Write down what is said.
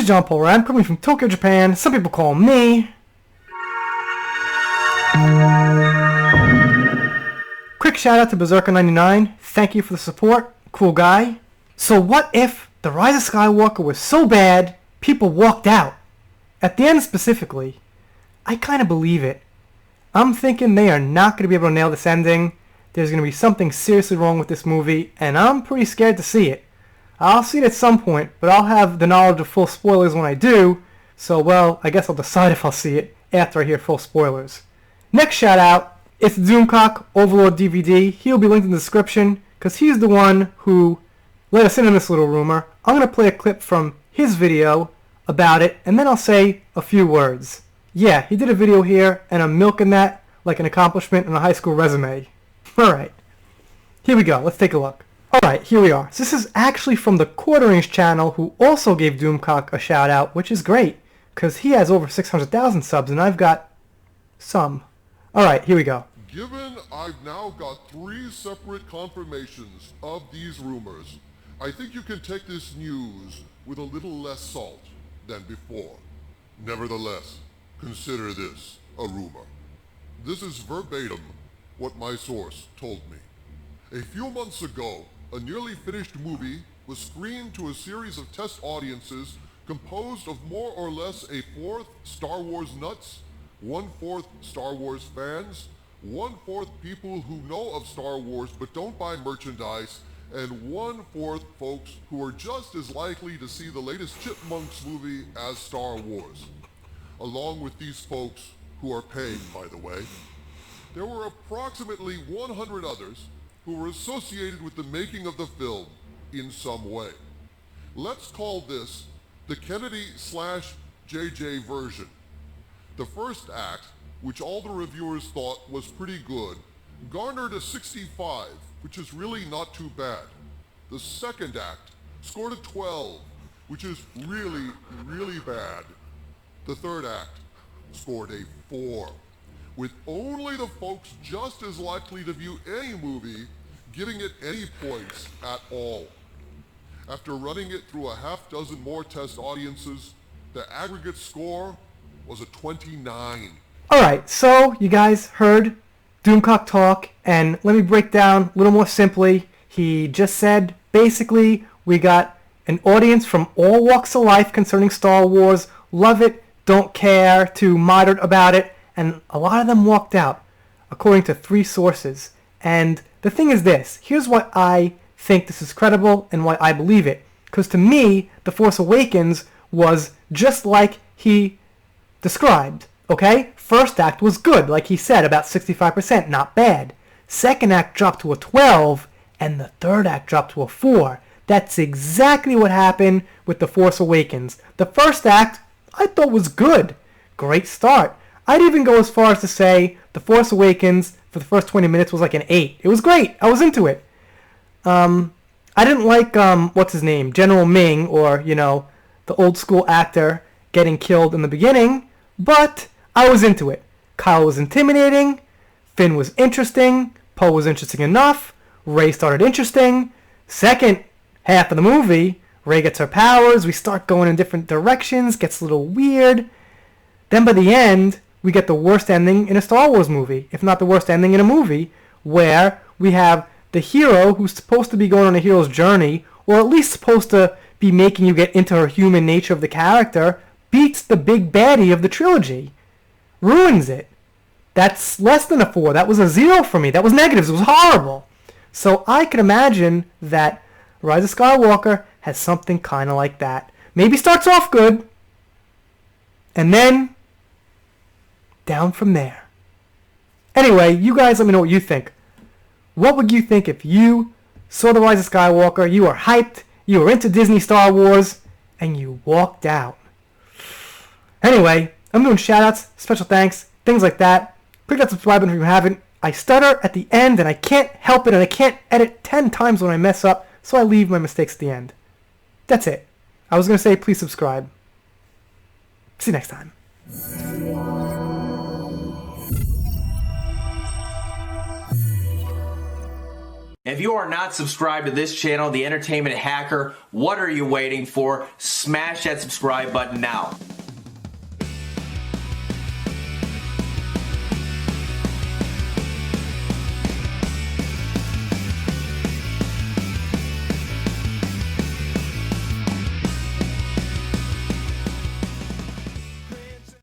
is John Paul Rand, coming from Tokyo, Japan. Some people call me... Quick shout out to Berserker99. Thank you for the support. Cool guy. So what if The Rise of Skywalker was so bad, people walked out? At the end specifically, I kind of believe it. I'm thinking they are not going to be able to nail this ending. There's going to be something seriously wrong with this movie, and I'm pretty scared to see it. I'll see it at some point, but I'll have the knowledge of full spoilers when I do, so, well, I guess I'll decide if I'll see it after I hear full spoilers. Next shout out, it's Doomcock Overlord DVD. He'll be linked in the description, because he's the one who let us in on this little rumor. I'm going to play a clip from his video about it, and then I'll say a few words. Yeah, he did a video here, and I'm milking that like an accomplishment in a high school resume. Alright, here we go, let's take a look. Alright, here we are. So this is actually from the Quarter Inch channel, who also gave Doomcock a shout out, which is great, because he has over 600,000 subs, and I've got some. Alright, here we go. Given I've now got 3 separate confirmations of these rumors, I think you can take this news with a little less salt than before. Nevertheless, consider this a rumor. This is verbatim what my source told me. A few months ago, a nearly finished movie was screened to a series of test audiences composed of more or less a fourth Star Wars nuts, 1/4 Star Wars fans, 1/4 people who know of Star Wars but don't buy merchandise, and 1/4 folks who are just as likely to see the latest Chipmunks movie as Star Wars. Along with these folks, who are paying, by the way, there were approximately 100 others who were associated with the making of the film in some way. Let's call this the Kennedy/JJ version. The first act, which all the reviewers thought was pretty good, garnered a 65, which is really not too bad. The second act scored a 12, which is really, really bad. The third act scored a 4, with only the folks just as likely to view any movie giving it any points at all. After running it through a half dozen more test audiences, the aggregate score was a 29. Alright, so you guys heard Doomcock talk, and let me break down a little more simply. He just said, basically, we got an audience from all walks of life concerning Star Wars, love it, don't care, to moderate about it, and a lot of them walked out, according to 3 sources. And the thing is this, here's why I think this is credible and why I believe it. Because to me, The Force Awakens was just like he described, okay? First act was good, like he said, about 65%, not bad. Second act dropped to a 12, and the third act dropped to a 4. That's exactly what happened with The Force Awakens. The first act, I thought was good. Great start. I'd even go as far as to say The Force Awakens for the first 20 minutes was like an 8. It was great. I was into it. I didn't like, what's his name, General Ming, or, you know, the old school actor getting killed in the beginning, but I was into it. Kyle was intimidating, Finn was interesting, Poe was interesting enough, Rey started interesting. Second half of the movie, Rey gets her powers, we start going in different directions, gets a little weird. Then by the end, we get the worst ending in a Star Wars movie, if not the worst ending in a movie, where we have the hero who's supposed to be going on a hero's journey, or at least supposed to be making you get into her human nature of the character, beats the big baddie of the trilogy. Ruins it. That's less than a 4. That was a 0 for me. That was negatives. It was horrible. So I can imagine that Rise of Skywalker has something kind of like that. Maybe starts off good, and then down from there. Anyway, you guys let me know what you think. What would you think if you saw The Rise of Skywalker, you were hyped, you were into Disney Star Wars, and you walked out? Anyway, I'm doing shoutouts, special thanks, things like that. Click that subscribe button if you haven't. I stutter at the end, and I can't help it, and I can't edit 10 times when I mess up, so I leave my mistakes at the end. That's it. I was going to say please subscribe. See you next time. If you are not subscribed to this channel, The Entertainment Hacker, what are you waiting for? Smash that subscribe button now.